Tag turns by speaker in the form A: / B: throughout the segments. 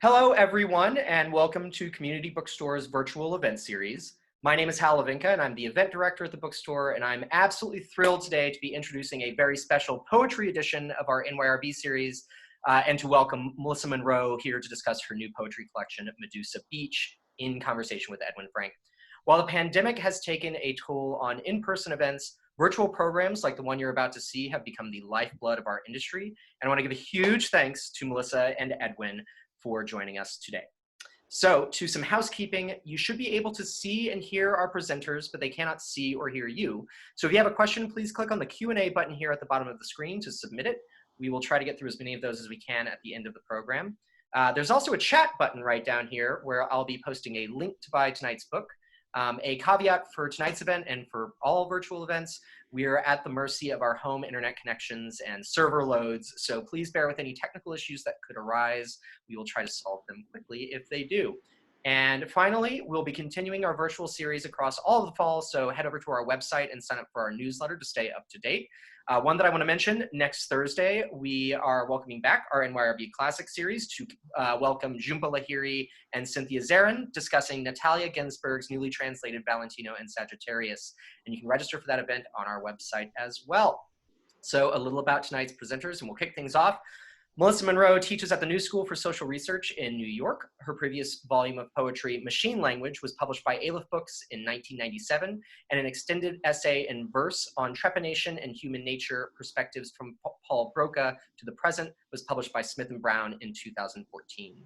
A: Hello, everyone, and welcome to Community Bookstore's virtual event series. My name is Hal Lavinka, and I'm the event director at the bookstore, and I'm absolutely thrilled today to be introducing a very special poetry edition of our NYRB series, and to welcome Melissa Monroe here to discuss her new poetry collection, Medusa Beach, in conversation with Edwin Frank. While the pandemic has taken a toll on in-person events, virtual programs like the one you're about to see have become the lifeblood of our industry, and I want to give a huge thanks to Melissa and Edwin for joining us today. So, to some housekeeping, you should be able to see and hear our presenters, but they cannot see or hear you. So if you have a question, please click on the Q&A button here at the bottom of the screen to submit it. We will try to get through as many of those as we can at the end of the program. There's also a chat button right down here where I'll be posting a link to buy tonight's book. A caveat for tonight's event and for all virtual events, we're at the mercy of our home internet connections and server loads, so please bear with any technical issues that could arise. We will try to solve them quickly if they do. And finally, we'll be continuing our virtual series across all of the fall, so head over to our website and sign up for our newsletter to stay up to date. One that I want to mention, next Thursday, we are welcoming back our NYRB Classic series to welcome Jhumpa Lahiri and Cynthia Zarin discussing Natalia Ginsburg's newly translated Valentino and Sagittarius. And you can register for that event on our website as well. So a little about tonight's presenters, and we'll kick things off. Melissa Monroe teaches at the New School for Social Research in New York. Her previous volume of poetry, Machine Language, was published by Aleph Books in 1997, and an extended essay in verse on trepanation and human nature, perspectives from Paul Broca to the present, was published by Smith & Brown in 2014.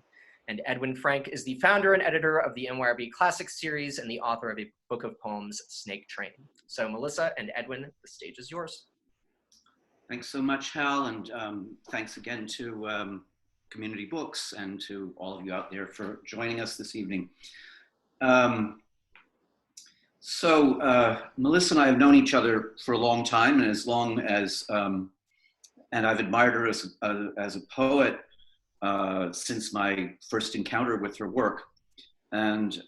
A: And Edwin Frank is the founder and editor of the NYRB Classics series and the author of a book of poems, Snake Train. So Melissa and Edwin, the stage is yours.
B: Thanks so much, Hal, and thanks again to Community Books and to all of you out there for joining us this evening. Melissa and I have known each other for a long time, and as long as, and I've admired her as a poet since my first encounter with her work. And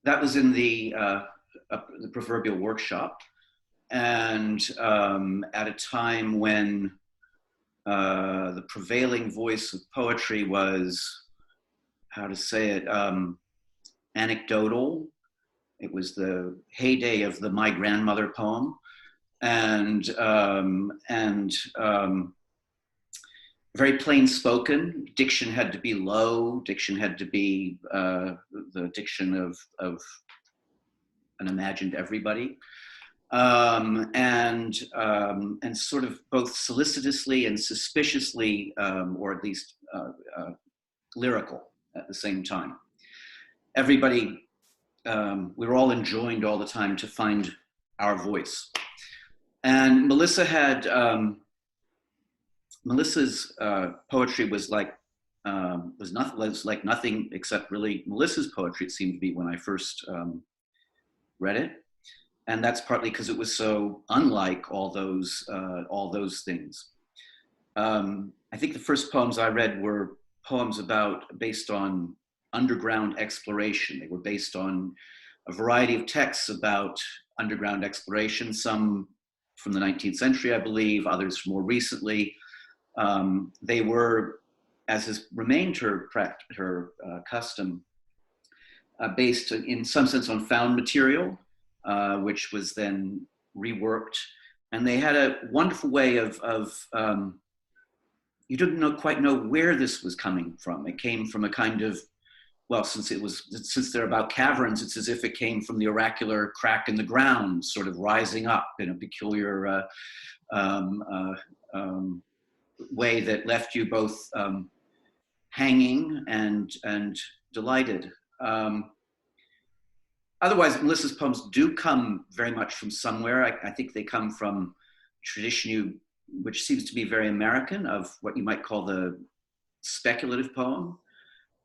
B: that was in the proverbial workshop. And at a time when the prevailing voice of poetry was, how to say it, anecdotal. It was the heyday of the My Grandmother poem, and very plain spoken. Diction had to be low. Diction had to be the diction of an imagined everybody. And sort of both solicitously and suspiciously, or at least lyrical at the same time. Everybody, we were all enjoined all the time to find our voice. And Melissa had, Melissa's poetry was like, was like nothing except really Melissa's poetry, it seemed to be when I first read it. And that's partly because it was so unlike all those things. I think the first poems I read were poems based on underground exploration. They were based on a variety of texts about underground exploration, some from the 19th century, I believe, others more recently. They were, as has remained her custom, based in some sense on found material, which was then reworked. And they had a wonderful way of you didn't quite know where this was coming from. It came from a kind of, well, since they're about caverns, it's as if it came from the oracular crack in the ground, sort of rising up in a peculiar way that left you both hanging and delighted. Otherwise, Melissa's poems do come very much from somewhere. I think they come from tradition which seems to be very American, of what you might call the speculative poem.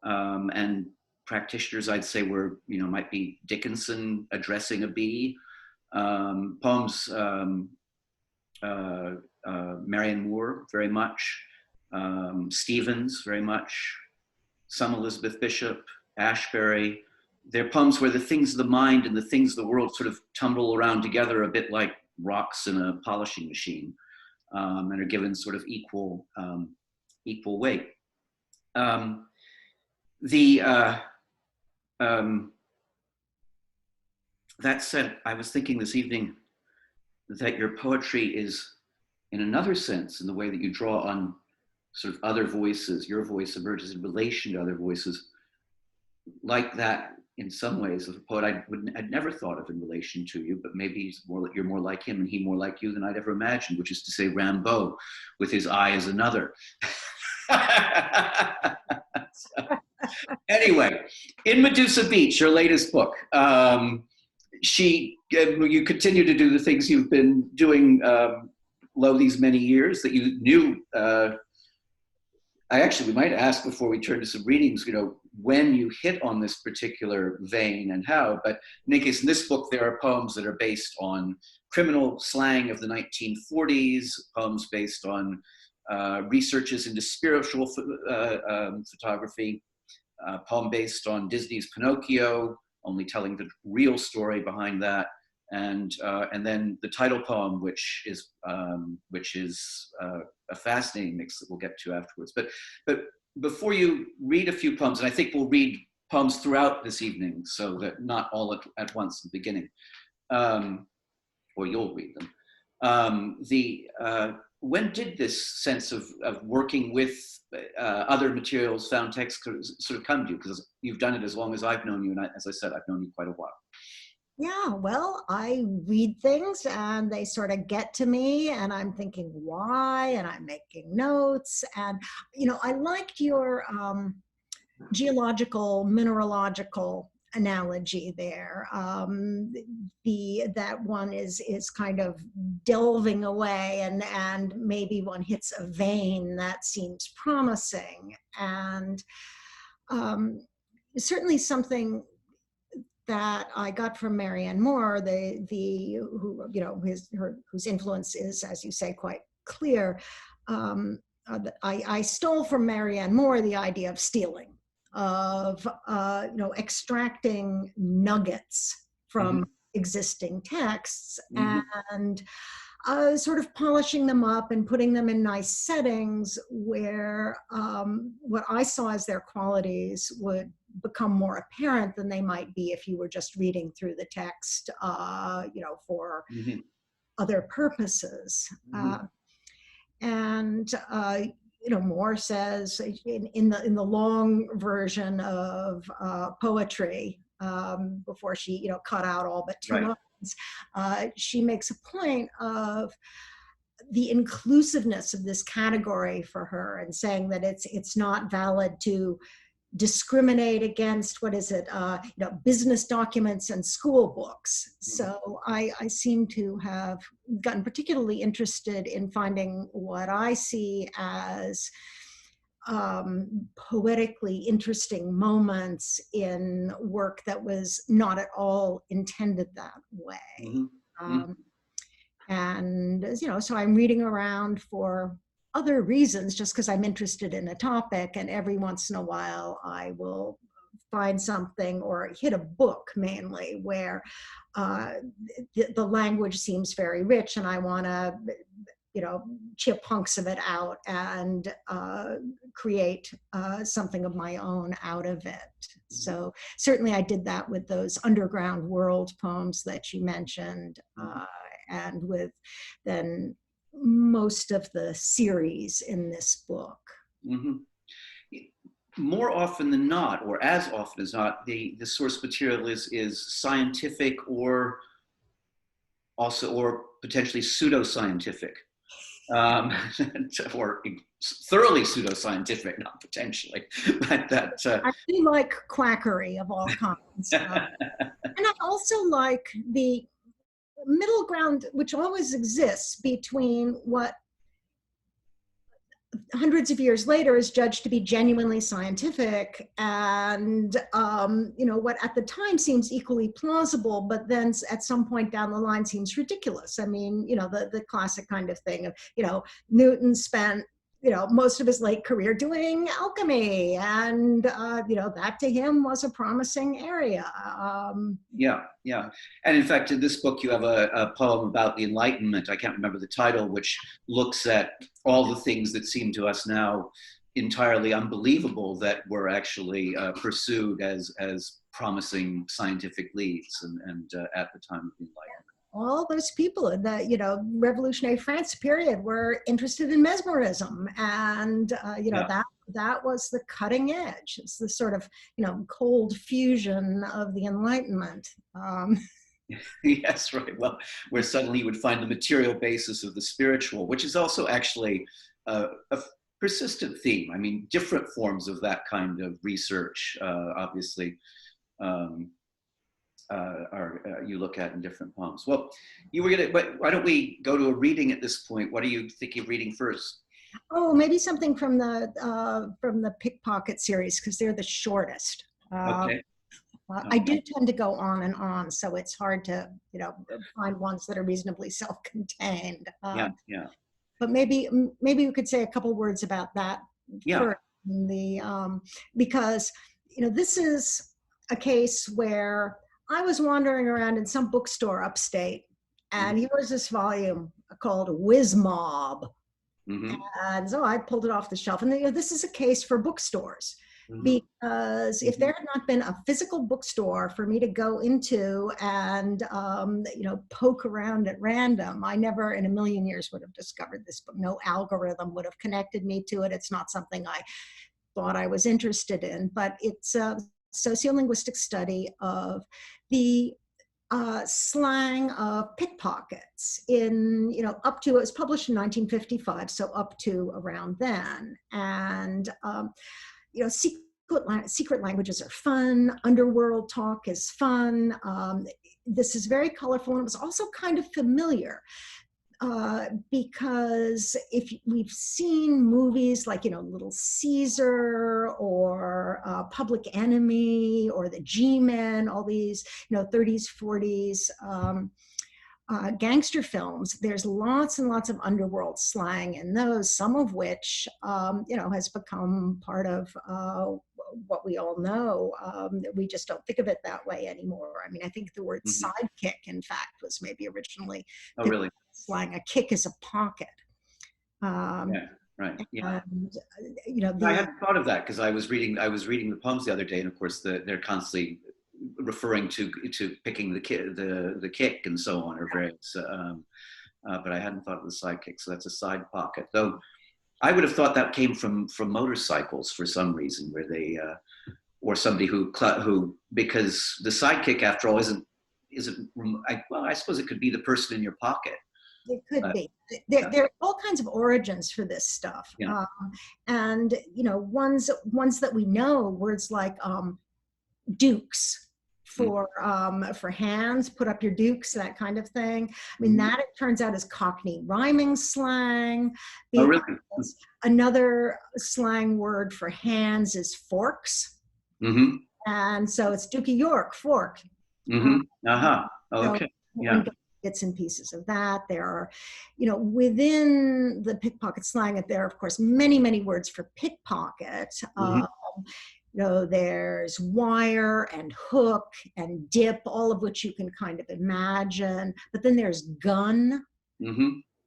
B: And practitioners, I'd say, might be Dickinson addressing a bee. Poems, Marianne Moore, very much. Stevens, very much. Some Elizabeth Bishop, Ashbery. They're poems where the things of the mind and the things of the world sort of tumble around together a bit like rocks in a polishing machine, and are given sort of equal weight. The that said, I was thinking this evening that your poetry is, in another sense, in the way that you draw on sort of other voices, your voice emerges in relation to other voices, like that in some ways of a poet I'd never thought of in relation to you, but maybe you're more like him and he more like you than I'd ever imagined, which is to say Rimbaud with his eye as another. So, anyway, in Medusa Beach, your latest book, you continue to do the things you've been doing these many years that you knew. We might ask before we turn to some readings, when you hit on this particular vein and how, but in any case, in this book, there are poems that are based on criminal slang of the 1940s, poems based on researches into spiritual photography, poem based on Disney's Pinocchio, only telling the real story behind that, and then the title poem, which is a fascinating mix that we'll get to afterwards. But before you read a few poems, and I think we'll read poems throughout this evening, so that not all at once in the beginning, or you'll read them. When did this sense of working with other materials, found text, sort of come to you? Because you've done it as long as I've known you, and as I said, I've known you quite a while.
C: Yeah, well, I read things and they sort of get to me and I'm thinking why, and I'm making notes. And, I liked your geological, mineralogical analogy there. That one is kind of delving away and maybe one hits a vein that seems promising. And certainly something that I got from Marianne Moore, whose influence is, as you say, quite clear. I stole from Marianne Moore the idea of stealing, of extracting nuggets from existing texts and sort of polishing them up and putting them in nice settings where what I saw as their qualities would become more apparent than they might be if you were just reading through the text, for other purposes. Moore says in the long version of poetry, before she cut out all but two lines, she makes a point of the inclusiveness of this category for her and saying that it's not valid to discriminate against business documents and school books. So I seem to have gotten particularly interested in finding what I see as poetically interesting moments in work that was not at all intended that way. So I'm reading around for other reasons, just because I'm interested in a topic, and every once in a while I will find something or hit a book mainly where the language seems very rich and I want to chip hunks of it out and create something of my own out of it. So certainly I did that with those Underground World poems that you mentioned, and with then most of the series in this book.
B: More often than not, or as often as not, the source material is scientific or potentially pseudoscientific, or thoroughly pseudoscientific, not potentially. But that
C: I do like quackery of all kinds, and I also like the middle ground, which always exists between what hundreds of years later is judged to be genuinely scientific and what at the time seems equally plausible, but then at some point down the line seems ridiculous. I mean, the classic kind of thing of, Newton spent most of his late career doing alchemy, and that to him was a promising area.
B: Yeah. And in fact, in this book, you have a poem about the Enlightenment. I can't remember the title, which looks at all the things that seem to us now entirely unbelievable that were actually pursued as promising scientific leads and at the time of the Enlightenment.
C: All those people in the, revolutionary France period were interested in mesmerism, and that was the cutting edge. It's the sort of cold fusion of the Enlightenment.
B: Yes, right. Well, where suddenly you would find the material basis of the spiritual, which is also actually a persistent theme. I mean, different forms of that kind of research, obviously. You look at in different poems. Well, but why don't we go to a reading at this point? What do you think of reading first?
C: Oh, maybe something from the Pickpocket series, because they're the shortest.
B: Okay.
C: I do tend to go on and on, so it's hard to find ones that are reasonably self-contained.
B: Yeah.
C: But maybe we could say a couple words about that first. Because this is a case where I was wandering around in some bookstore upstate, and here was this volume called Whiz Mob.
B: Mm-hmm.
C: And so I pulled it off the shelf. And this is a case for bookstores, because if there had not been a physical bookstore for me to go into and poke around at random, I never in a million years would have discovered this book. No algorithm would have connected me to it. It's not something I thought I was interested in, but it's a sociolinguistic study of the slang of pickpockets in, up to, it was published in 1955, so up to around then. And, secret languages are fun, underworld talk is fun. This is very colorful, and it was also kind of familiar. Because if we've seen movies like, Little Caesar or Public Enemy or the G-Men, all these, 30s, 40s gangster films, there's lots and lots of underworld slang in those, some of which, has become part of what we all know. We just don't think of it that way anymore. I mean, I think the word sidekick, in fact, was maybe originally
B: really
C: slang. A kick is a pocket.
B: Right. Yeah.
C: And,
B: I hadn't thought of that, because I was reading the poems the other day, and of course they're constantly referring to picking the kick and so on, or various. But I hadn't thought of the sidekick, so that's a side pocket. Though I would have thought that came from motorcycles for some reason, where they or somebody who because the sidekick, after all, isn't. I suppose it could be the person in your pocket.
C: It could be. There are all kinds of origins for this stuff.
B: Yeah.
C: And, ones that we know, words like dukes for hands, put up your dukes, that kind of thing. I mean, that it turns out is Cockney rhyming slang.
B: Oh, really?
C: Another slang word for hands is forks.
B: Mm-hmm.
C: And so it's Dookie York, fork.
B: Mm-hmm. Okay. Yeah.
C: Bits and pieces of that. There are, within the pickpocket slang, there are, of course, many, many words for pickpocket. There's wire and hook and dip, all of which you can kind of imagine. But then there's gun.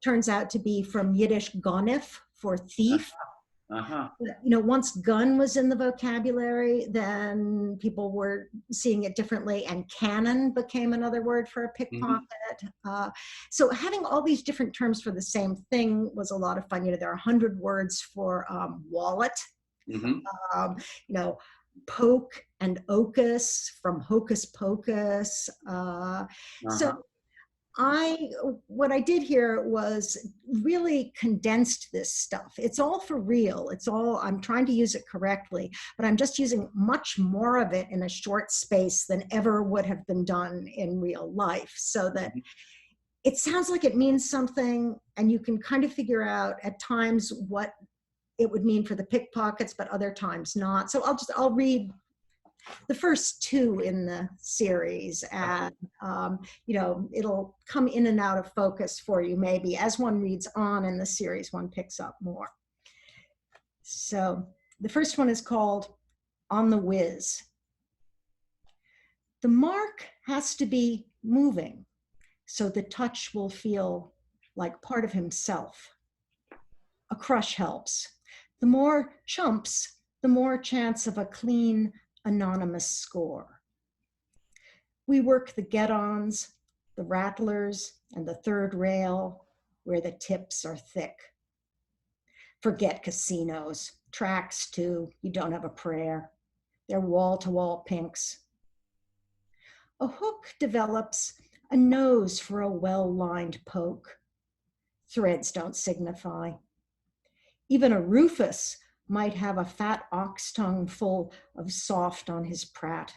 C: Turns out to be from Yiddish gonif, for thief. Once gun was in the vocabulary, then people were seeing it differently, and cannon became another word for a pickpocket. So having all these different terms for the same thing was a lot of fun. There are 100 words for wallet. Poke and ocus, from hocus pocus. So what I did here was really condensed this stuff. It's all for real. I'm trying to use it correctly, but I'm just using much more of it in a short space than ever would have been done in real life, so that it sounds like it means something, and you can kind of figure out at times what it would mean for the pickpockets, but other times not. So I'll read the first two in the series, and it'll come in and out of focus for you maybe. As one reads on in the series, one picks up more. So the first one is called On the Whiz. The mark has to be moving, so the touch will feel like part of himself. A crush helps. The more chumps, the more chance of a clean, anonymous score. We work the get-ons, the rattlers, and the third rail where the tips are thick. Forget casinos, tracks too, you don't have a prayer. They're wall-to-wall pinks. A hook develops a nose for a well-lined poke. Threads don't signify. Even a Rufus might have a fat ox tongue full of soft on his prat.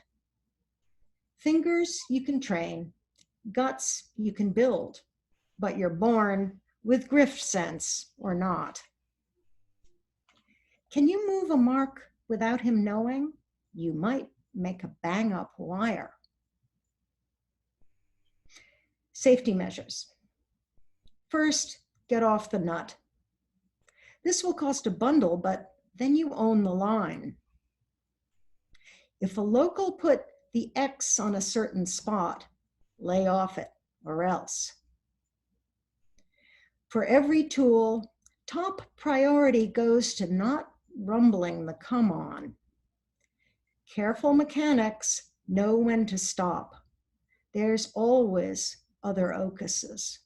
C: Fingers you can train, guts you can build, but you're born with grift sense or not. Can you move a mark without him knowing? You might make a bang-up liar. Safety measures. First, get off the nut. This will cost a bundle, but then you own the line. If a local put the X on a certain spot, lay off it or else. For every tool, top priority goes to not rumbling the come on. Careful mechanics know when to stop. There's always other ocuses.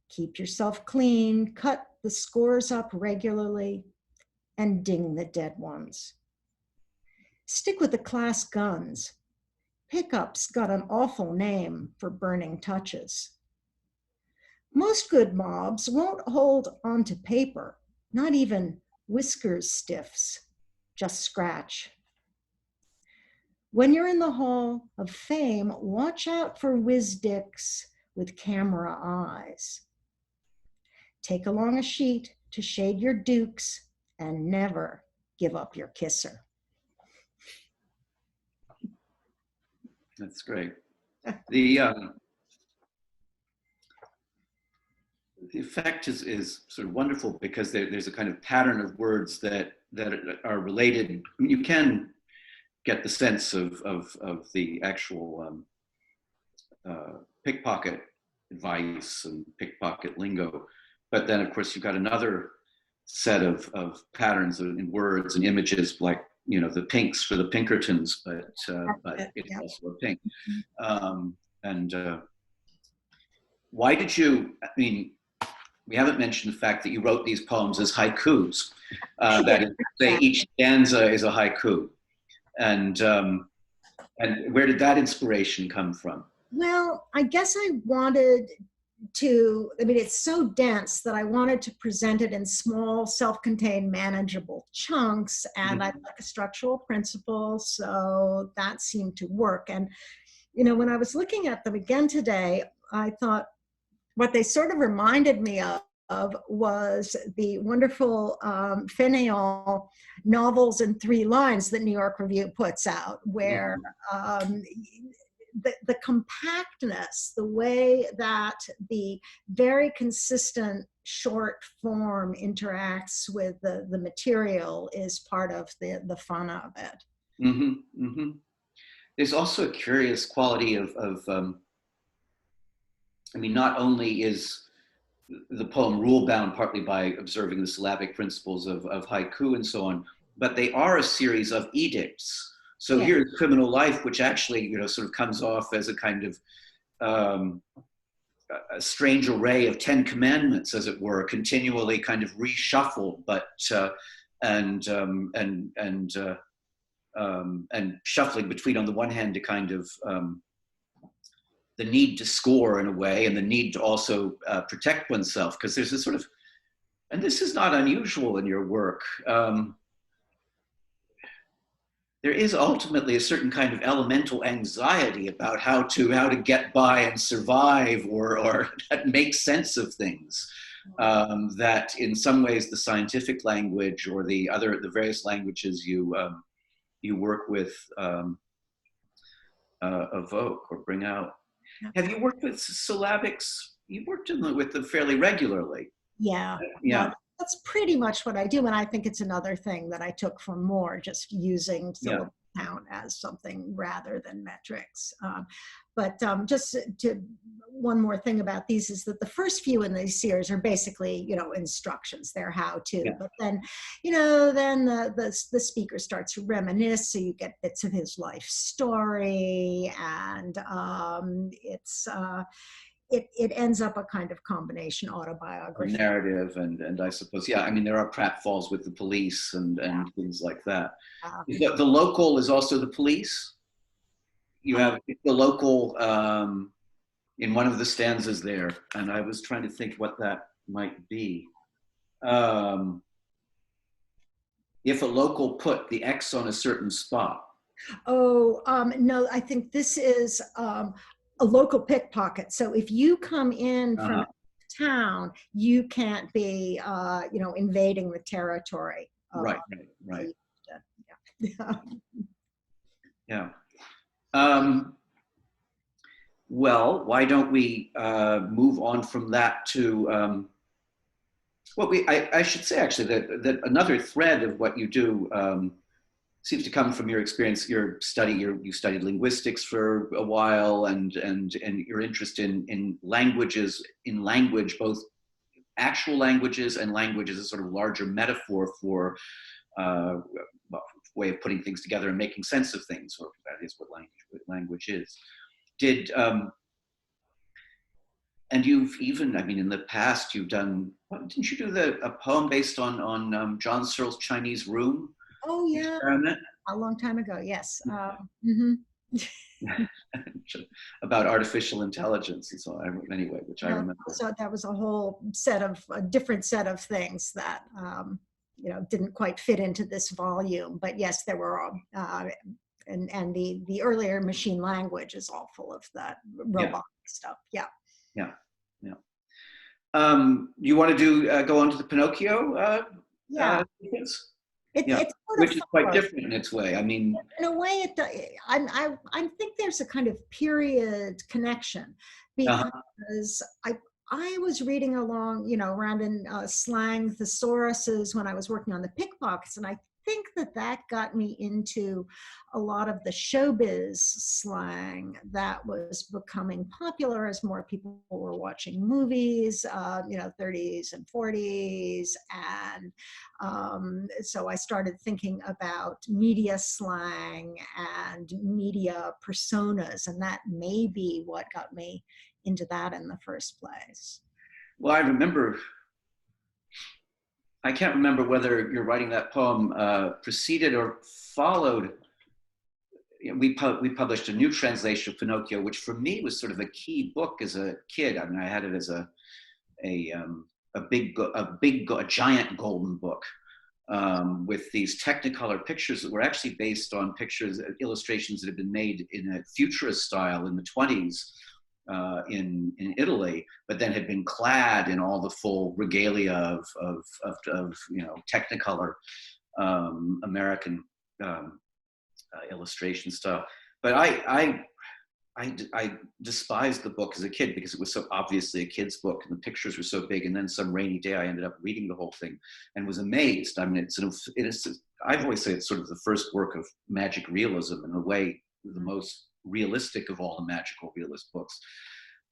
C: Keep yourself clean, cut the scores up regularly, and ding the dead ones. Stick with the class guns. Pickup's got an awful name for burning touches. Most good mobs won't hold onto paper, not even whiskers stiffs, just scratch. When you're in the Hall of Fame, watch out for whiz dicks with camera eyes. Take along a sheet to shade your dukes and never give up your kisser.
B: That's great. The effect is sort of wonderful because there's a kind of pattern of words that are related. You can get the sense of the actual pickpocket advice and pickpocket lingo, but then of course you've got another set of patterns in words and images, like, you know, the pinks for the Pinkertons, but it's also a pink. Why did you, I mean, we haven't mentioned the fact that you wrote these poems as haikus. That is, say each stanza is a haiku. And where did that inspiration come from?
C: Well, I guess I wanted to, I mean, it's so dense that I wanted to present it in small, self-contained, manageable chunks, and I like a structural principle, so that seemed to work. And, you know, when I was looking at them again today, I thought what they sort of reminded me of was the wonderful Fainéant novels in 3 lines that New York Review puts out, where the compactness, the way that the very consistent short form interacts with the material is part of the fun of it.
B: There's also a curious quality of I mean, not only is the poem rule-bound partly by observing the syllabic principles of haiku and so on, but they are a series of edicts. So here's Criminal Life, which actually, you know, sort of comes off as a kind of a strange array of 10 commandments, as it were, continually kind of reshuffled, but and shuffling between, on the one hand, a kind of the need to score in a way, and the need to also protect oneself, because there's this sort of, and this is not unusual in your work, there is ultimately a certain kind of elemental anxiety about how to get by and survive, or make sense of things, that in some ways the scientific language or the various languages you work with evoke or bring out. Have you worked with syllabics? You've worked with them fairly regularly.
C: Yeah.
B: Yeah.
C: That's pretty much what I do. And I think it's another thing that I took from Moore, just using syllabic count as something rather than metrics. But just to one more thing about these is that the first few in these series are basically, instructions, they're how to.
B: Yeah.
C: But then, then the speaker starts to reminisce, so you get bits of his life story, and it ends up a kind of combination autobiography.
B: Narrative and I suppose, yeah, I mean, there are pratfalls with the police and things like that. The local is also the police. You have the local in one of the stanzas there, and I was trying to think what that might be. If a local put the X on a certain spot.
C: Oh, no, I think this is a local pickpocket. So if you come in from town, you can't be, invading the territory.
B: Right. Yeah. Well, why don't we move on from that to I should say actually that another thread of what you do seems to come from your experience, you studied linguistics for a while, and your interest in language, both actual languages and language as a sort of larger metaphor for way of putting things together and making sense of things, or that is what language is. And you've even, in the past, you've done, didn't you do a poem based on John Searle's Chinese Room?
C: Oh, yeah.
B: Experiment?
C: A long time ago, yes.
B: About artificial intelligence and so on, anyway, which I remember.
C: So that was a different set of things that, didn't quite fit into this volume. But yes, there were, and the earlier machine language is all full of that robotic stuff. Yeah.
B: You want to go on to the Pinocchio sequence?
C: It's
B: which is quite different in its way.
C: In a way, I think there's a kind of period connection, because I was reading along, around in slang thesauruses when I was working on the pickpockets, and I think that got me into a lot of the showbiz slang that was becoming popular as more people were watching movies, 30s and 40s. And so I started thinking about media slang and media personas, and that may be what got me into that in the first place.
B: Well, I can't remember whether you're writing that poem preceded or followed. We published a new translation of Pinocchio, which for me was sort of a key book as a kid. I had it as a giant golden book with these Technicolor pictures that were actually based on illustrations that had been made in a futurist style in the 20s. In Italy, but then had been clad in all the full regalia of Technicolor American illustration style. But I despised the book as a kid because it was so obviously a kid's book and the pictures were so big. And then some rainy day, I ended up reading the whole thing and was amazed. I've always said it's sort of the first work of magic realism, in a way, the most realistic of all the magical realist books.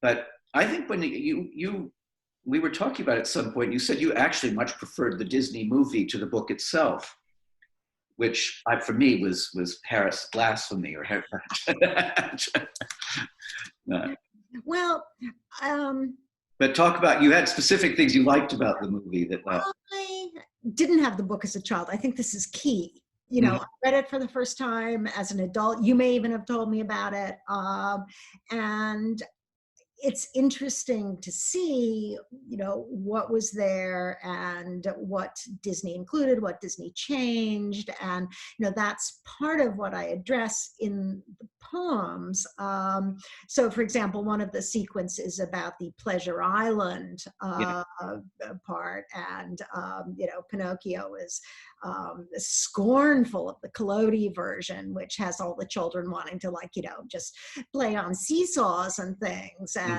B: But I think when we were talking about it at some point, you said you actually much preferred the Disney movie to the book itself, which for me was Harris blasphemy or Harris.
C: Well,
B: but talk about, you had specific things you liked about the movie that.
C: I didn't have the book as a child. I think this is key. I read it for the first time as an adult. You may even have told me about it. And it's interesting to see, what was there and what Disney included, what Disney changed. And, that's part of what I address in the poems. So, for example, one of the sequences about the Pleasure Island part, and, Pinocchio is scornful of the Collodi version, which has all the children wanting to just play on seesaws and things. And,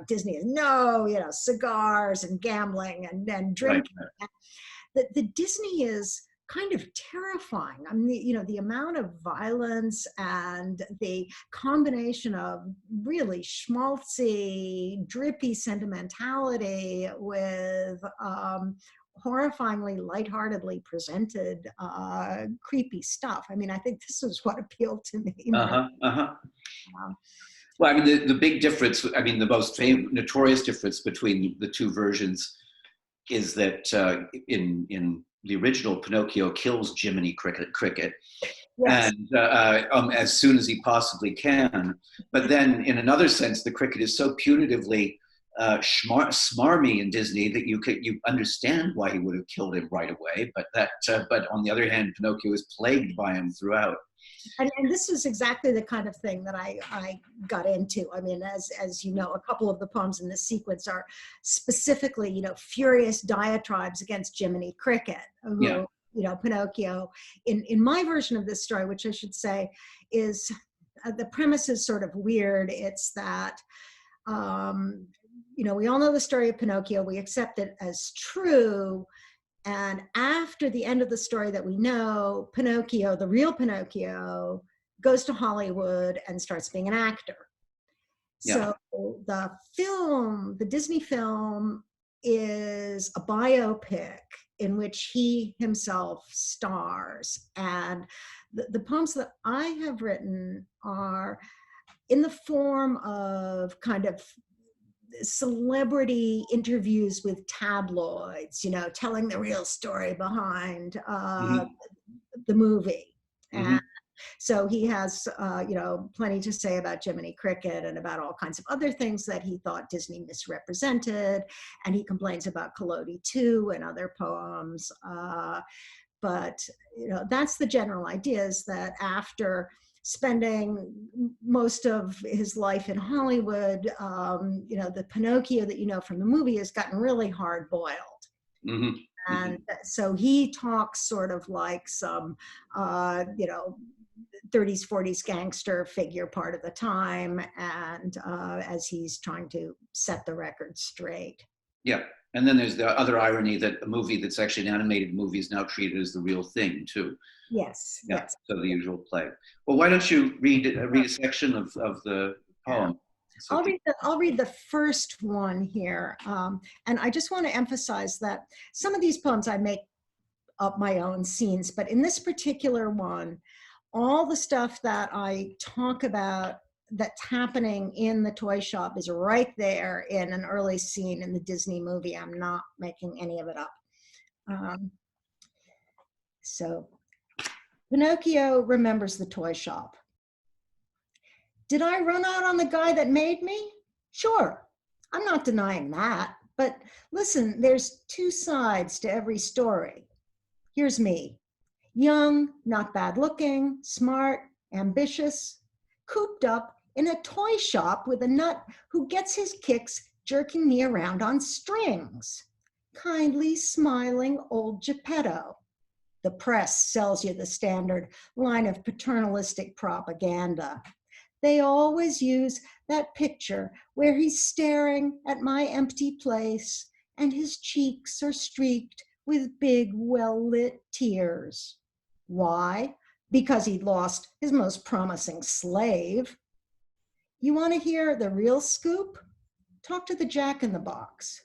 C: Disney is cigars and gambling and drinking. Right. The Disney is kind of terrifying. I mean, you know, the amount of violence and the combination of really schmaltzy, drippy sentimentality with horrifyingly lightheartedly presented creepy stuff. I mean, I think this is what appealed to me. Um,
B: Well, I mean, the big difference, I mean, the most notorious difference between the two versions is that in the original, Pinocchio kills Jiminy Cricket
C: yes.
B: and as soon as he possibly can. But then, in another sense, the cricket is so punitively smarmy in Disney that you understand why he would have killed him right away. But on the other hand, Pinocchio is plagued by him throughout.
C: And this is exactly the kind of thing that I got into. I mean, as you know, a couple of the poems in this sequence are specifically, you know, furious diatribes against Jiminy Cricket, who,
B: Yeah.
C: you know, Pinocchio, in my version of this story, which I should say is, the premise is sort of weird. It's that, you know, we all know the story of Pinocchio. We accept it as true. And after the end of the story that we know, Pinocchio, the real Pinocchio, goes to Hollywood and starts being an actor.
B: Yeah.
C: So the film, the Disney film, is a biopic in which he himself stars. And the poems that I have written are in the form of kind of celebrity interviews with tabloids, you know, telling the real story behind the movie. And so he has, you know, plenty to say about Jiminy Cricket and about all kinds of other things that he thought Disney misrepresented. And he complains about Collodi too and other poems. But, you know, that's the general idea, is that after spending most of his life in Hollywood, you know, the Pinocchio that you know from the movie has gotten really hard boiled. And so he talks sort of like some, you know, 30s, 40s gangster figure part of the time, and as he's trying to set the record straight.
B: Yeah. And then there's the other irony that a movie that's actually an animated movie is now treated as the real thing too.
C: Yes.
B: Yeah.
C: Yes.
B: So the usual play. Well, why don't you read a section of the poem?
C: I'll read the first one here. And I just want to emphasize that some of these poems I make up my own scenes, but in this particular one, all the stuff that I talk about that's happening in the toy shop is right there in an early scene in the Disney movie. I'm not making any of it up. So Pinocchio remembers the toy shop. Did I run out on the guy that made me? Sure, I'm not denying that. But listen, there's two sides to every story. Here's me, young, not bad looking, smart, ambitious, cooped up in a toy shop with a nut who gets his kicks jerking me around on strings. Kindly smiling old Geppetto. The press sells you the standard line of paternalistic propaganda. They always use that picture where he's staring at my empty place and his cheeks are streaked with big, well-lit tears. Why? Because he'd lost his most promising slave. You want to hear the real scoop? Talk to the Jack in the Box.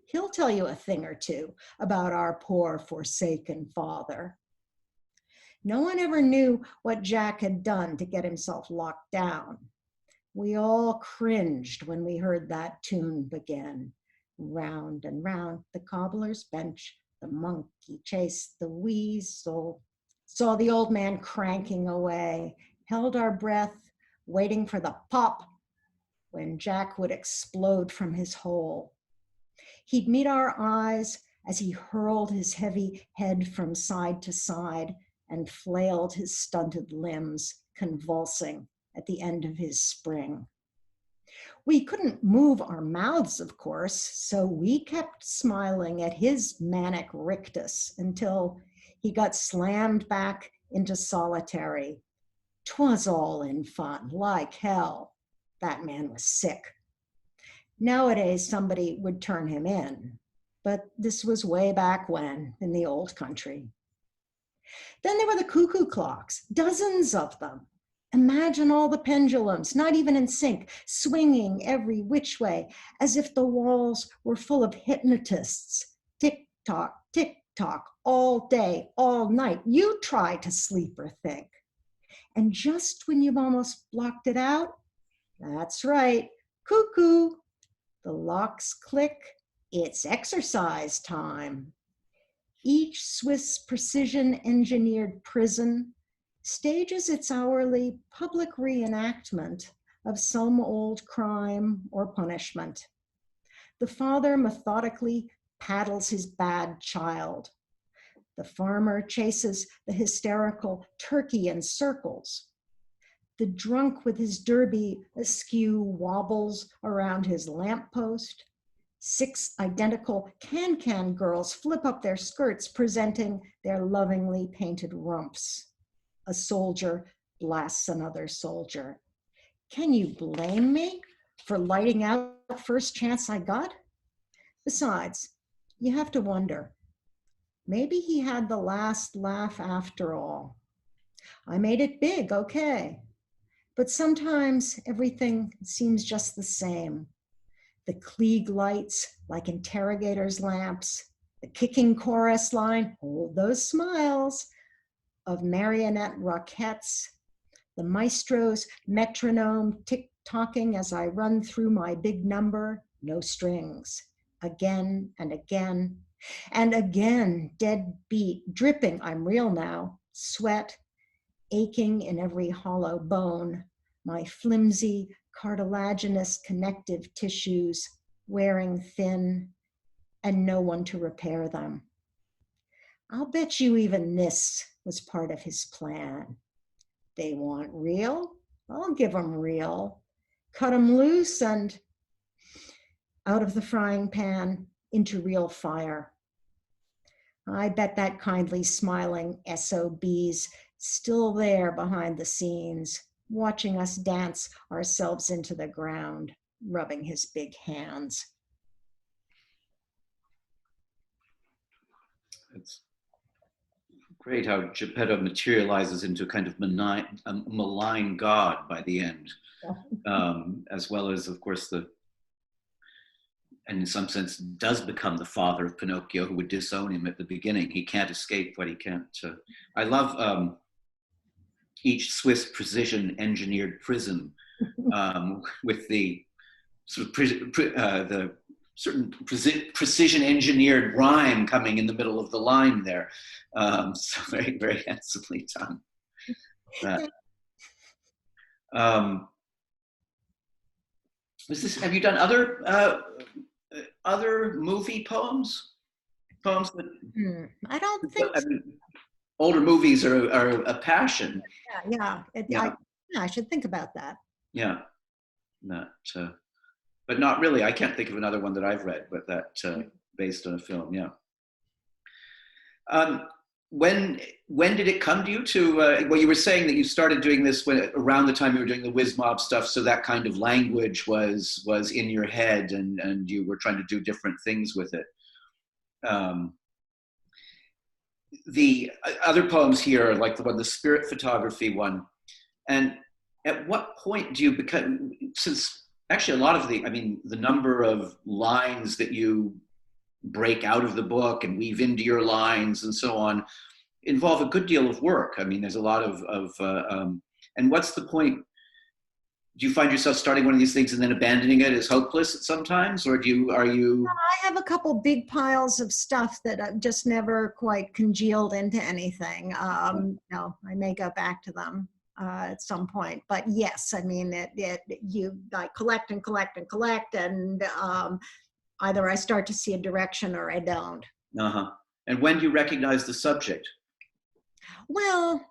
C: He'll tell you a thing or two about our poor forsaken father. No one ever knew what Jack had done to get himself locked down. We all cringed when we heard that tune begin. Round and round the cobbler's bench, the monkey chased the weasel, saw the old man cranking away, held our breath, waiting for the pop when Jack would explode from his hole. He'd meet our eyes as he hurled his heavy head from side to side and flailed his stunted limbs, convulsing at the end of his spring. We couldn't move our mouths, of course, so we kept smiling at his manic rictus until he got slammed back into solitary. 'Twas all in fun, like hell. That man was sick. Nowadays, somebody would turn him in, but this was way back when, in the old country. Then there were the cuckoo clocks, dozens of them. Imagine all the pendulums, not even in sync, swinging every which way, as if the walls were full of hypnotists. Tick tock, all day, all night. You try to sleep or think. And just when you've almost blocked it out, that's right, cuckoo. The locks click, it's exercise time. Each Swiss precision-engineered prison stages its hourly public reenactment of some old crime or punishment. The father methodically paddles his bad child. The farmer chases the hysterical turkey in circles. The drunk with his derby askew wobbles around his lamppost. 6 identical can-can girls flip up their skirts, presenting their lovingly painted rumps. A soldier blasts another soldier. Can you blame me for lighting out the first chance I got? Besides, you have to wonder, maybe he had the last laugh after all. I made it big, okay. But sometimes everything seems just the same. The Klieg lights, like interrogators' lamps, the kicking chorus line, hold those smiles, of marionette roquettes, the maestro's metronome tick-tocking as I run through my big number, no strings, again and again, and again, dead beat, dripping, I'm real now, sweat, aching in every hollow bone, my flimsy, cartilaginous connective tissues wearing thin, and no one to repair them. I'll bet you even this was part of his plan. They want real? I'll give them real. Cut them loose and out of the frying pan into real fire. I bet that kindly smiling SOB's still there behind the scenes, watching us dance ourselves into the ground, rubbing his big hands.
B: It's great how Geppetto materializes into a kind of malign god by the end, as well as, of course, and in some sense does become the father of Pinocchio, who would disown him at the beginning. He can't escape what he can't. I love each Swiss precision-engineered prison with the sort of the certain precision-engineered rhyme coming in the middle of the line there. So very, very handsomely done. Have you done other movie poems? Poems that
C: I don't think so.
B: Older movies are a passion.
C: I should think about that.
B: Yeah, but not really. I can't think of another one that I've read, but that based on a film. Yeah. When did it come to you to? Well, you were saying that you started doing this around the time you were doing the Whiz Mob stuff, so that kind of language was in your head, and you were trying to do different things with it. The other poems here are like the spirit photography one. And at what point do you become, since actually a lot of the number of lines that you break out of the book and weave into your lines and so on involve a good deal of work. I mean, there's a lot and what's the point? Do you find yourself starting one of these things and then abandoning it as hopeless sometimes, or are you?
C: I have a couple big piles of stuff that I've just never quite congealed into anything. I may go back to them at some point, but yes, I mean, you collect and collect and collect, and either I start to see a direction or I don't.
B: And when do you recognize the subject?
C: Well,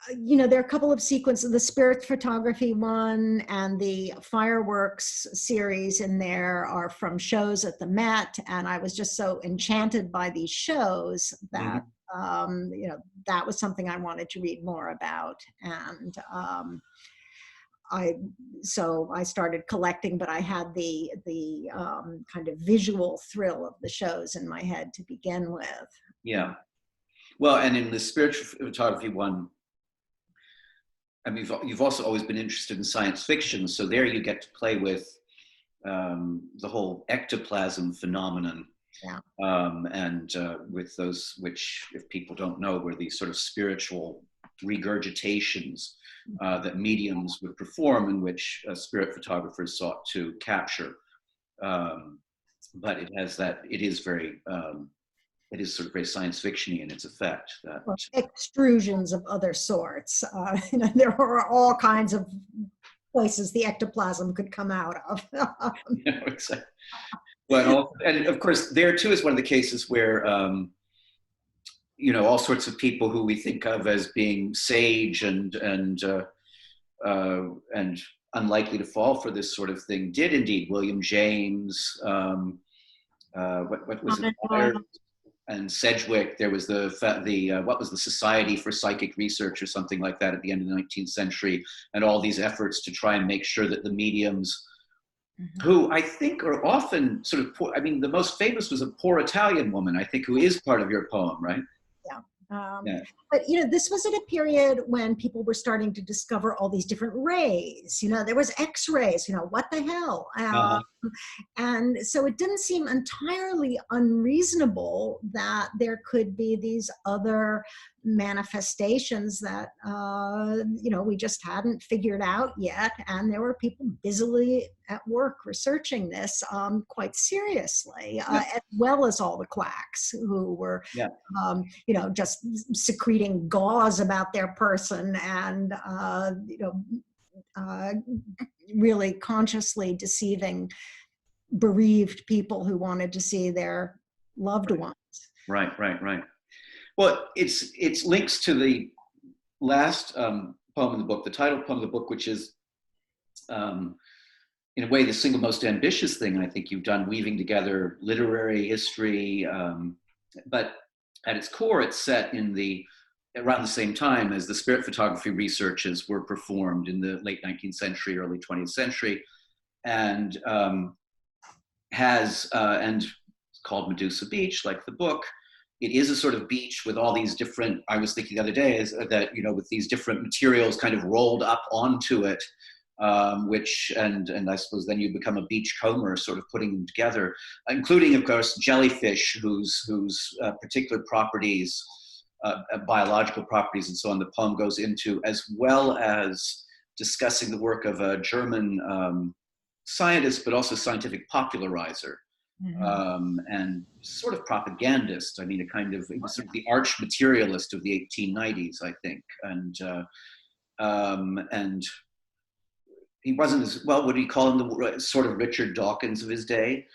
C: there are a couple of sequences, the spirit photography one and the fireworks series in there are from shows at the Met. And I was just so enchanted by these shows that, that was something I wanted to read more about. And I started collecting, but I had the kind of visual thrill of the shows in my head to begin with.
B: Yeah. Well, and in the spiritual photography one, I mean, you've also always been interested in science fiction, so there you get to play with the whole ectoplasm phenomenon.
C: Yeah.
B: And with those, which, if people don't know, were these sort of spiritual regurgitations that mediums would perform, in which spirit photographers sought to capture. But it has that, it is sort of very science fictiony in its effect. That
C: Or extrusions of other sorts. You know, there are all kinds of places the ectoplasm could come out of.
B: you know, exactly. Well, and of course, there too is one of the cases where, you know, all sorts of people who we think of as being sage and unlikely to fall for this sort of thing did indeed. William James, what was it? And Sedgwick. There was what was the Society for Psychic Research or something like that at the end of the 19th century, and all these efforts to try and make sure that the mediums, who I think are often sort of poor, I mean, the most famous was a poor Italian woman, I think, who is part of your poem, right?
C: Yeah.
B: Yeah.
C: But, you know, this was at a period when people were starting to discover all these different rays. You know, there was X-rays, you know, what the hell? And so it didn't seem entirely unreasonable that there could be these other manifestations that, you know, we just hadn't figured out yet. And there were people busily at work researching this quite seriously, as well as all the quacks who were, you know, just secreting gauze about their person and, you know, really consciously deceiving bereaved people who wanted to see their loved ones.
B: Right. Well, it's links to the last poem in the book, the title poem of the book, which is, in a way, the single most ambitious thing I think you've done, weaving together literary history, but at its core, it's set in around the same time as the spirit photography researches were performed in the late 19th century, early 20th century, and and it's called Medusa Beach, like the book. It is a sort of beach with all these different, I was thinking the other day, is that, you know, with these different materials kind of rolled up onto it, which, and I suppose then you become a beachcomber, sort of putting them together, including, of course, jellyfish, whose particular properties, biological properties and so on, the poem goes into, as well as discussing the work of a German scientist, but also scientific popularizer. And sort of propagandist. I mean, he was sort of the arch materialist of the 1890s, I think. And he wasn't as, well, would you call him the sort of Richard Dawkins of his day?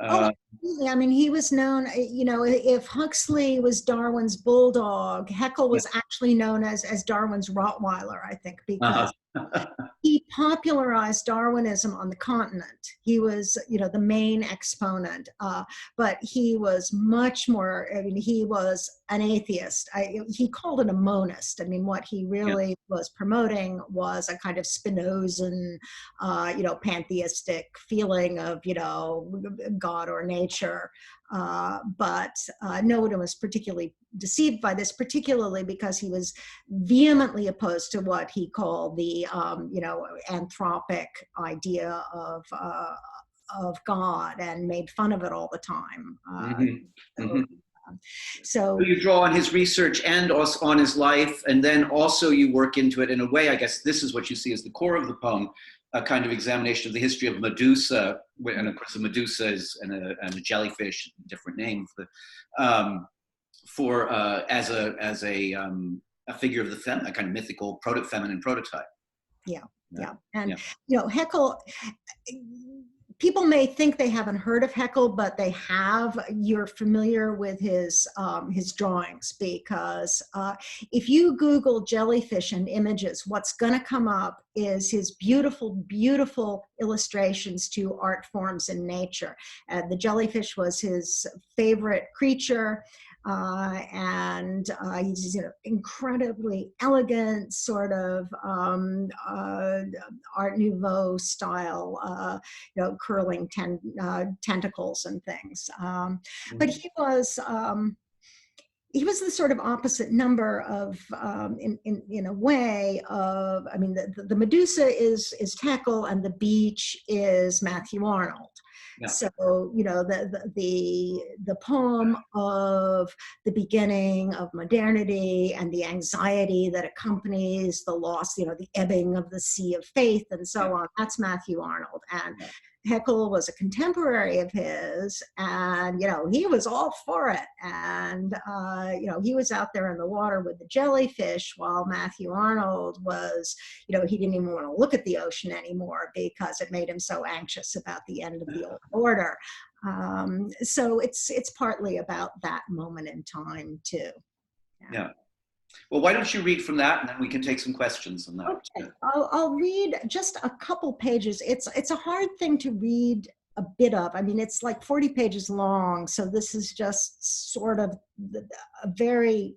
C: Absolutely. I mean, he was known, you know, if Huxley was Darwin's bulldog, Haeckel was actually known as Darwin's Rottweiler, I think, because he popularized Darwinism on the continent. He was, you know, the main exponent, but he was much more, I mean, he was an atheist. He called it a monist. I mean, what he really was promoting was a kind of Spinozan, you know, pantheistic feeling of, you know, God or nature. But no one was particularly deceived by this, particularly because he was vehemently opposed to what he called the, you know, anthropic idea of God, and made fun of it all the time. So
B: you draw on his research and also on his life, and then also you work into it in a way, I guess this is what you see as the core of the poem, a kind of examination of the history of Medusa, and of course a Medusa is and a jellyfish, different name as a figure of the a kind of mythical feminine prototype.
C: And you know, Haeckel, people may think they haven't heard of Haeckel, but they have. You're familiar with his drawings, because if you Google jellyfish and images, what's going to come up is his beautiful, beautiful illustrations to art forms in nature. The jellyfish was his favorite creature. And he's, you know, incredibly elegant, sort of Art Nouveau style, you know, curling tentacles and things. But he was, he was the sort of opposite number of, in a way of, I mean, the Medusa is Haeckel and the beach is Matthew Arnold.
B: Yeah.
C: So, the poem of the beginning of modernity and the anxiety that accompanies the loss, the ebbing of the sea of faith and so on, that's Matthew Arnold. And Haeckel was a contemporary of his, and he was all for it, and he was out there in the water with the jellyfish, while Matthew Arnold was, he didn't even want to look at the ocean anymore because it made him so anxious about the end of the old order. So it's partly about that moment in time too.
B: Yeah. Well, why don't you read from that, and then we can take some questions on that.
C: Okay, I'll read just a couple pages. It's a hard thing to read a bit of. I mean, it's like 40 pages long, so this is just sort of a very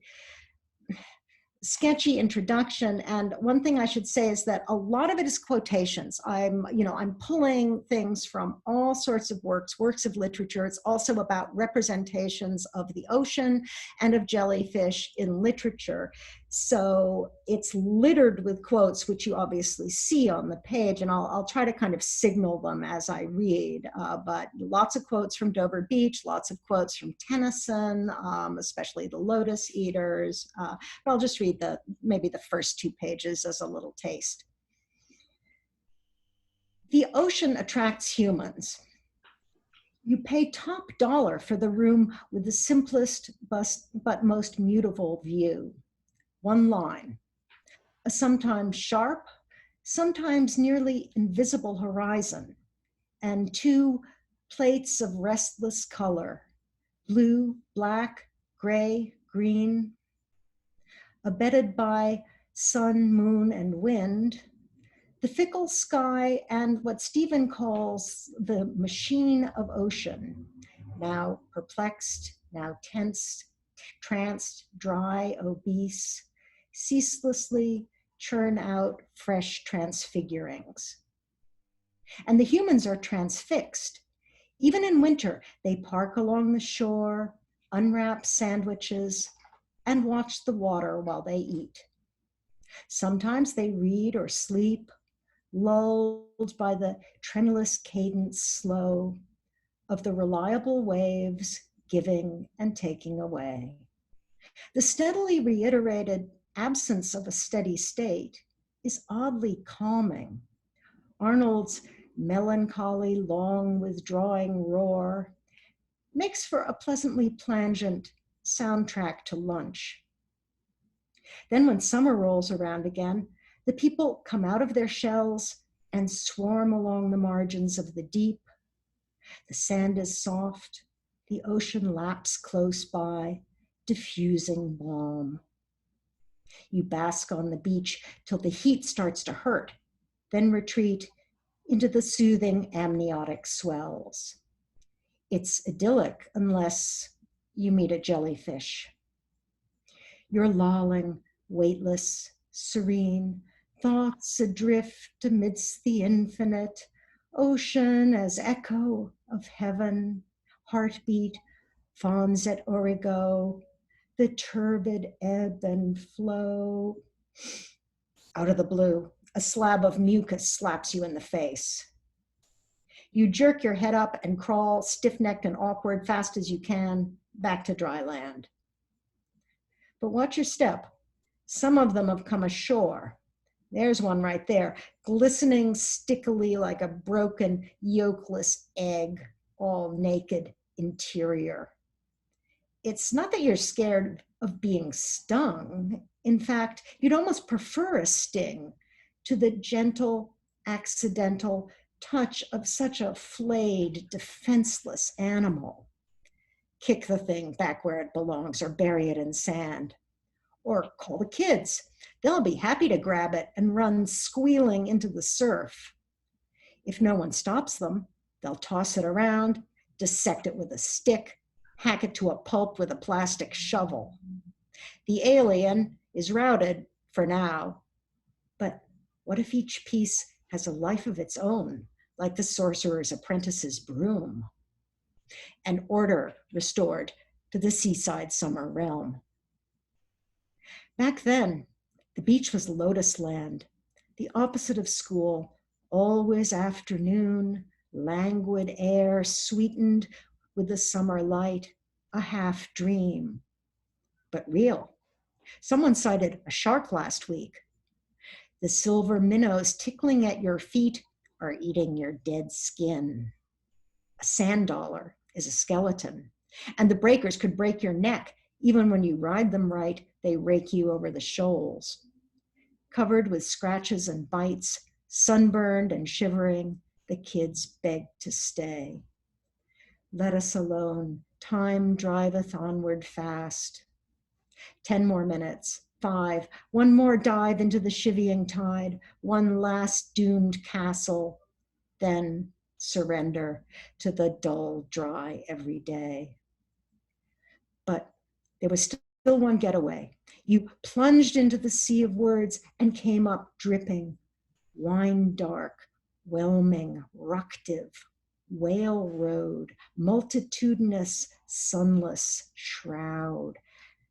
C: sketchy introduction. And one thing I should say is that a lot of it is quotations. I'm pulling things from all sorts of works of literature. It's also about representations of the ocean and of jellyfish in literature. So it's littered with quotes, which you obviously see on the page, and I'll try to kind of signal them as I read. But lots of quotes from Dover Beach, lots of quotes from Tennyson, especially the Lotus Eaters. But I'll just read maybe the first 2 pages as a little taste. The ocean attracts humans. You pay top dollar for the room with the simplest but most mutable view. One line, a sometimes sharp, sometimes nearly invisible horizon, and 2 plates of restless color, blue, black, gray, green, abetted by sun, moon, and wind, the fickle sky, and what Stephen calls the machine of ocean, now perplexed, now tense, tranced, dry, obese, ceaselessly churn out fresh transfigurings. And the humans are transfixed. Even in winter, they park along the shore, unwrap sandwiches, and watch the water while they eat. Sometimes they read or sleep, lulled by the tremulous cadence slow of the reliable waves giving and taking away. The steadily reiterated absence of a steady state is oddly calming. Arnold's melancholy, long withdrawing roar makes for a pleasantly plangent soundtrack to lunch. Then when summer rolls around again, the people come out of their shells and swarm along the margins of the deep. The sand is soft, the ocean laps close by, diffusing balm. You bask on the beach till the heat starts to hurt, then retreat into the soothing amniotic swells. It's idyllic unless you meet a jellyfish. You're lolling, weightless, serene, thoughts adrift amidst the infinite, ocean as echo of heaven, heartbeat, fawns at origo, the turbid ebb and flow. Out of the blue, a slab of mucus slaps you in the face. You jerk your head up and crawl, stiff-necked and awkward, fast as you can, back to dry land. But watch your step. Some of them have come ashore. There's one right there, glistening stickily like a broken yolkless egg, all naked interior. It's not that you're scared of being stung. In fact, you'd almost prefer a sting to the gentle, accidental touch of such a flayed, defenseless animal. Kick the thing back where it belongs or bury it in sand. Or call the kids. They'll be happy to grab it and run squealing into the surf. If no one stops them, they'll toss it around, dissect it with a stick, hack it to a pulp with a plastic shovel. The alien is routed for now, but what if each piece has a life of its own, like the sorcerer's apprentice's broom? And order restored to the seaside summer realm. Back then, the beach was lotus land, the opposite of school, always afternoon, languid air sweetened with the summer light, a half dream, but real. Someone sighted a shark last week. The silver minnows tickling at your feet are eating your dead skin. A sand dollar is a skeleton, and the breakers could break your neck. Even when you ride them right, they rake you over the shoals. Covered with scratches and bites, sunburned and shivering, the kids beg to stay. Let us alone, time driveth onward fast. 10 more minutes, 5, one more dive into the chivying tide, one last doomed castle, then surrender to the dull, dry everyday. But there was still one getaway. You plunged into the sea of words and came up dripping, wine dark, whelming, ructive, whale road, multitudinous, sunless shroud,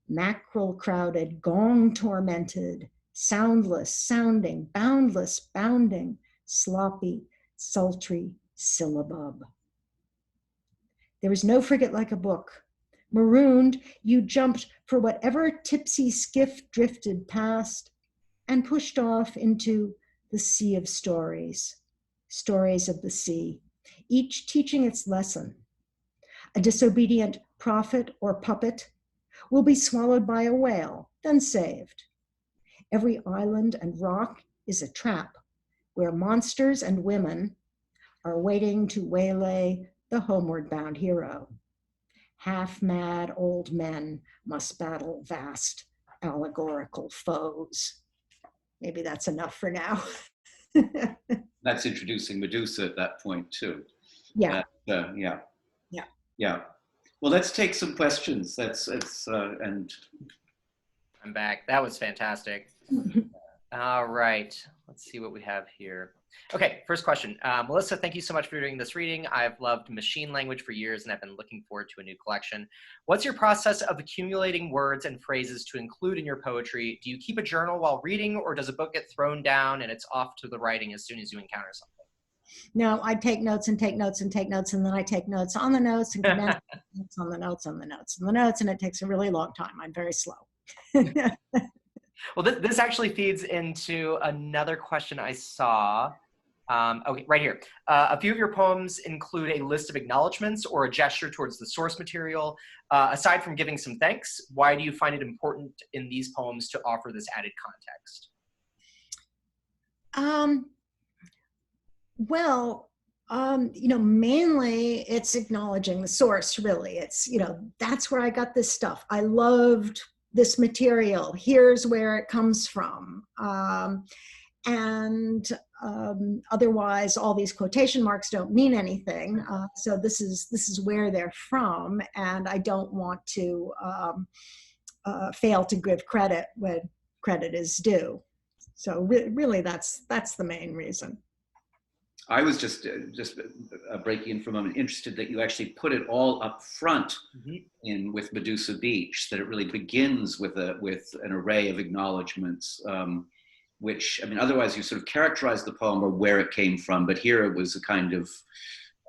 C: mackerel crowded, gong tormented, soundless, sounding, boundless, bounding, sloppy, sultry syllabub. There was no frigate like a book. Marooned, you jumped for whatever tipsy skiff drifted past and pushed off into the sea of stories, stories of the sea, each teaching its lesson. A disobedient prophet or puppet will be swallowed by a whale, then saved. Every island and rock is a trap where monsters and women are waiting to waylay the homeward bound hero. Half-mad old men must battle vast allegorical foes. Maybe that's enough for now.
B: That's introducing Medusa at that point too.
C: Yeah.
B: Yeah.
C: Yeah.
B: Yeah. Well, let's take some questions. And
A: I'm back. That was fantastic. All right. Let's see what we have here. Okay, first question. Melissa, thank you so much for doing this reading. I've loved machine language for years and I've been looking forward to a new collection. What's your process of accumulating words and phrases to include in your poetry? Do you keep a journal while reading, or does a book get thrown down and it's off to the writing as soon as you encounter something?
C: No, I take notes and take notes and take notes, and then I take notes on the notes and condense notes on the notes on the notes on the notes, and it takes a really long time. I'm very slow.
A: Well, this actually feeds into another question I saw. Okay, right here. A few of your poems include a list of acknowledgments or a gesture towards the source material. Aside from giving some thanks, why do you find it important in these poems to offer this added context?
C: Well, mainly it's acknowledging the source, really. It's, that's where I got this stuff. I loved this material. Here's where it comes from. Otherwise, all these quotation marks don't mean anything. So this is where they're from, and I don't want to fail to give credit when credit is due. So really, that's the main reason.
B: I was just breaking in for a moment, interested that you actually put it all up front in with Medusa Beach, that it really begins with an array of acknowledgments, which, I mean, otherwise you sort of characterize the poem or where it came from, but here it was a kind of,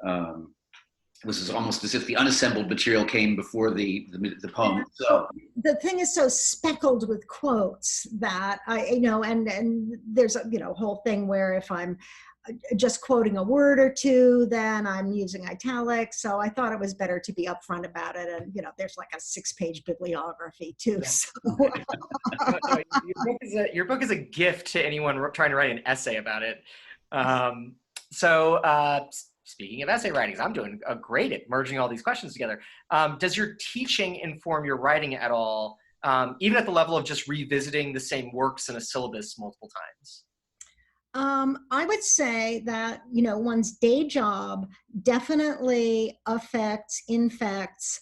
B: it was almost as if the unassembled material came before the poem itself.
C: The thing is so speckled with quotes that and there's a whole thing where if I'm just quoting a word or two, then I'm using italics. So I thought it was better to be upfront about it. And, there's like a 6-page bibliography too.
A: Yeah.
C: So.
A: Your book is a gift to anyone trying to write an essay about it. Speaking of essay writings, I'm doing great at merging all these questions together. Does your teaching inform your writing at all, even at the level of just revisiting the same works in a syllabus multiple times?
C: I would say that, one's day job definitely infects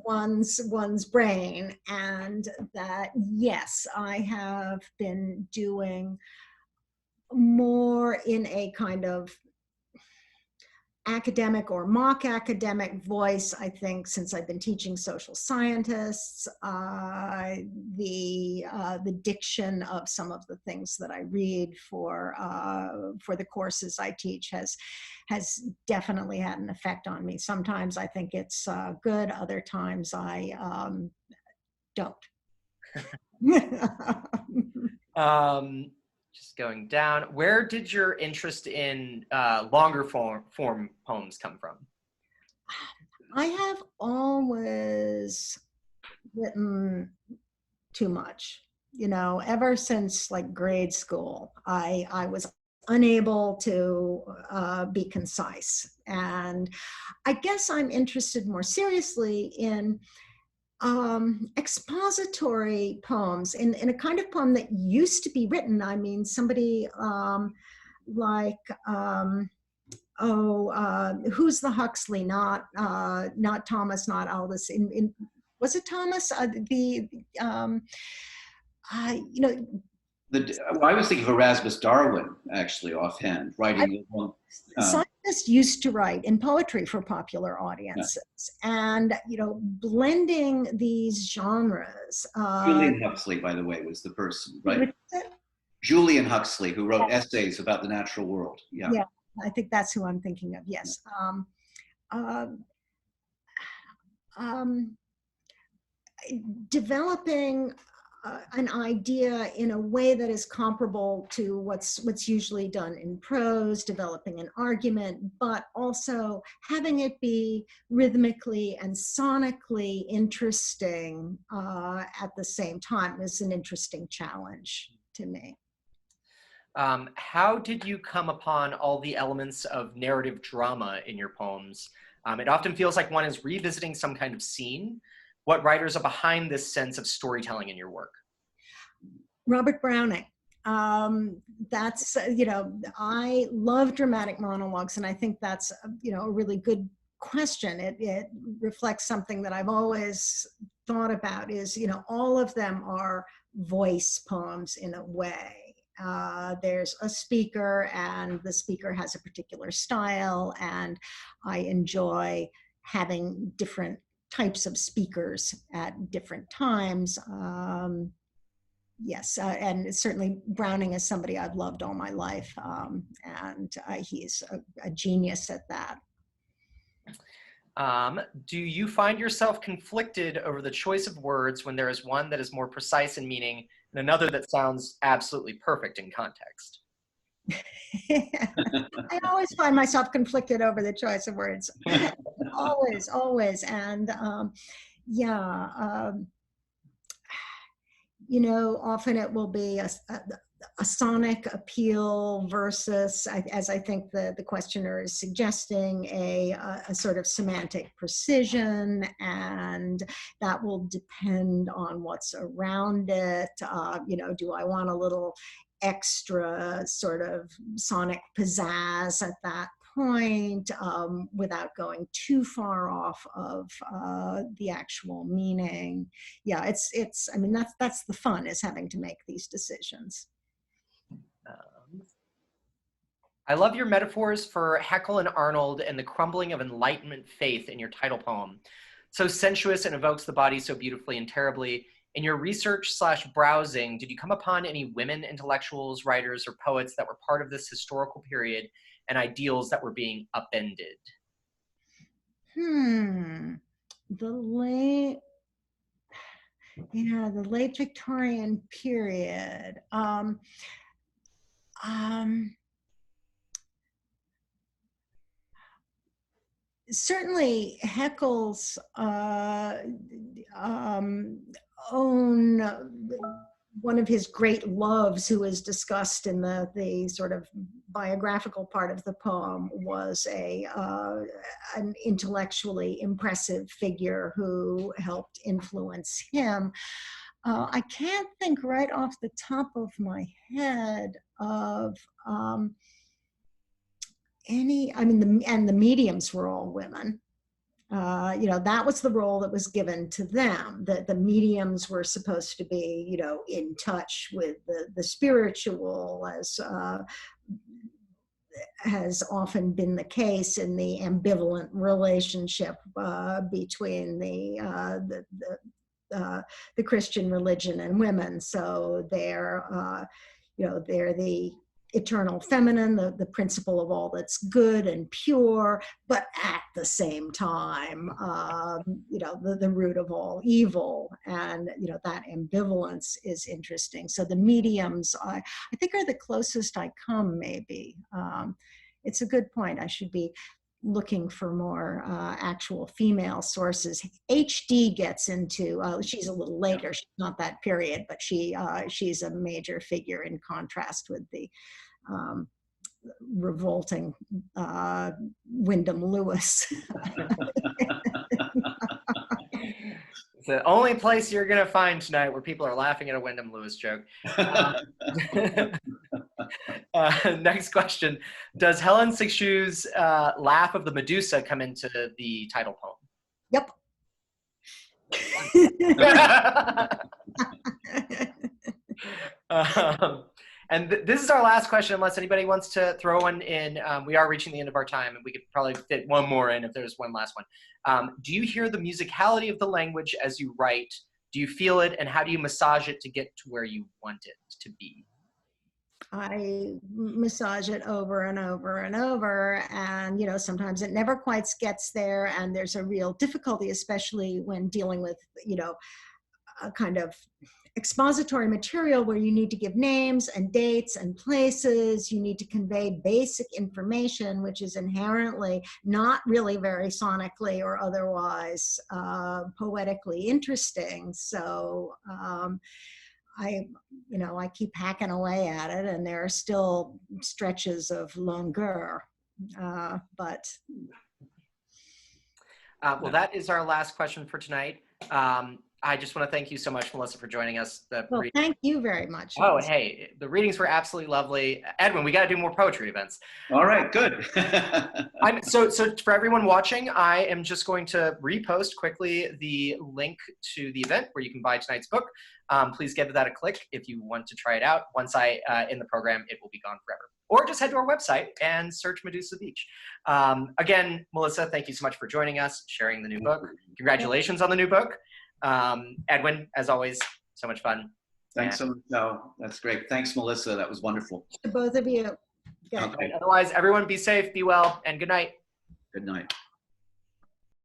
C: one's brain, and that, yes, I have been doing more in a kind of academic or mock academic voice. I think since I've been teaching social scientists, the diction of some of the things that I read for the courses I teach has definitely had an effect on me. Sometimes I think it's good, other times I don't.
A: Just going down, where did your interest in longer form poems come from?
C: I have always written too much, ever since like grade school. I was unable to be concise. And I guess I'm interested more seriously in expository poems, in a kind of poem that used to be written. I mean, somebody like, who's the Huxley? Not Thomas, not Aldous. Was it Thomas?
B: I was thinking of Erasmus Darwin, actually, offhand, writing.
C: Scientists used to write in poetry for popular audiences, and blending these genres.
B: Julian Huxley, by the way, was the person, right? Julian Huxley, who wrote essays about the natural world. Yeah,
C: I think that's who I'm thinking of. Yes. Developing an idea in a way that is comparable to what's usually done in prose, developing an argument, but also having it be rhythmically and sonically interesting at the same time is an interesting challenge to me.
A: How did you come upon all the elements of narrative drama in your poems? It often feels like one is revisiting some kind of scene. What writers are behind this sense of storytelling in your work?
C: Robert Browning. That's, I love dramatic monologues, and I think that's, a really good question. It reflects something that I've always thought about is, all of them are voice poems in a way. There's a speaker, and the speaker has a particular style, and I enjoy having different types of speakers at different times. Yes, and certainly Browning is somebody I've loved all my life, and he's a genius at that.
A: Do you find yourself conflicted over the choice of words when there is one that is more precise in meaning and another that sounds absolutely perfect in context?
C: I always find myself conflicted over the choice of words. always. And often it will be a sonic appeal versus, as I think the questioner is suggesting, a sort of semantic precision, and that will depend on what's around it. Do I want a little extra sort of sonic pizzazz at that point without going too far off of the actual meaning? Yeah, it's. I mean, that's the fun, is having to make these decisions.
A: I love your metaphors for Haeckel and Arnold and the crumbling of Enlightenment faith in your title poem. So sensuous and evokes the body so beautifully and terribly. In your research/browsing, did you come upon any women intellectuals, writers, or poets that were part of this historical period and ideals that were being upended?
C: The late Victorian period. Certainly Haeckel's own, one of his great loves, who is discussed in the sort of biographical part of the poem, was an intellectually impressive figure who helped influence him. I can't think right off the top of my head of and the mediums were all women. That was the role that was given to them, that the mediums were supposed to be, in touch with the spiritual, as has often been the case in the ambivalent relationship between the Christian religion and women. So they're the eternal feminine, the principle of all that's good and pure, but at the same time, the root of all evil. And, that ambivalence is interesting. So the mediums, I think, are the closest I come, maybe. It's a good point. I should be looking for more actual female sources. HD gets into, she's a little later, she's not that period, but she's a major figure in contrast with the revolting Wyndham Lewis.
A: It's the only place you're going to find tonight where people are laughing at a Wyndham Lewis joke. Next question. Does Helen Six Shoes' laugh of the Medusa come into the title poem?
C: Yep.
A: And this is our last question, unless anybody wants to throw one in. We are reaching the end of our time, and we could probably fit one more in if there's one last one. Do you hear the musicality of the language as you write? Do you feel it, and how do you massage it to get to where you want it to be?
C: I massage it over and over and over, and sometimes it never quite gets there, and there's a real difficulty, especially when dealing with a kind of expository material where you need to give names and dates and places. You need to convey basic information, which is inherently not really very sonically or otherwise poetically interesting. So I keep hacking away at it, and there are still stretches of longueur, but.
A: Well, that is our last question for tonight. I just want to thank you so much, Melissa, for joining us.
C: Thank you very much.
A: Oh, hey, the readings were absolutely lovely. Edwin, we got to do more poetry events.
B: All right, good.
A: So for everyone watching, I am just going to repost quickly the link to the event where you can buy tonight's book. Please give that a click if you want to try it out. Once I end the program, it will be gone forever. Or just head to our website and search Medusa Beach. Again, Melissa, thank you so much for joining us, sharing the new book. Congratulations on the new book. Edwin, as always, so much fun.
B: Thanks so much. No, that's great. Thanks, Melissa. That was wonderful.
C: To both of you.
B: Okay.
A: Otherwise, everyone be safe, be well, and good night.
B: Good night.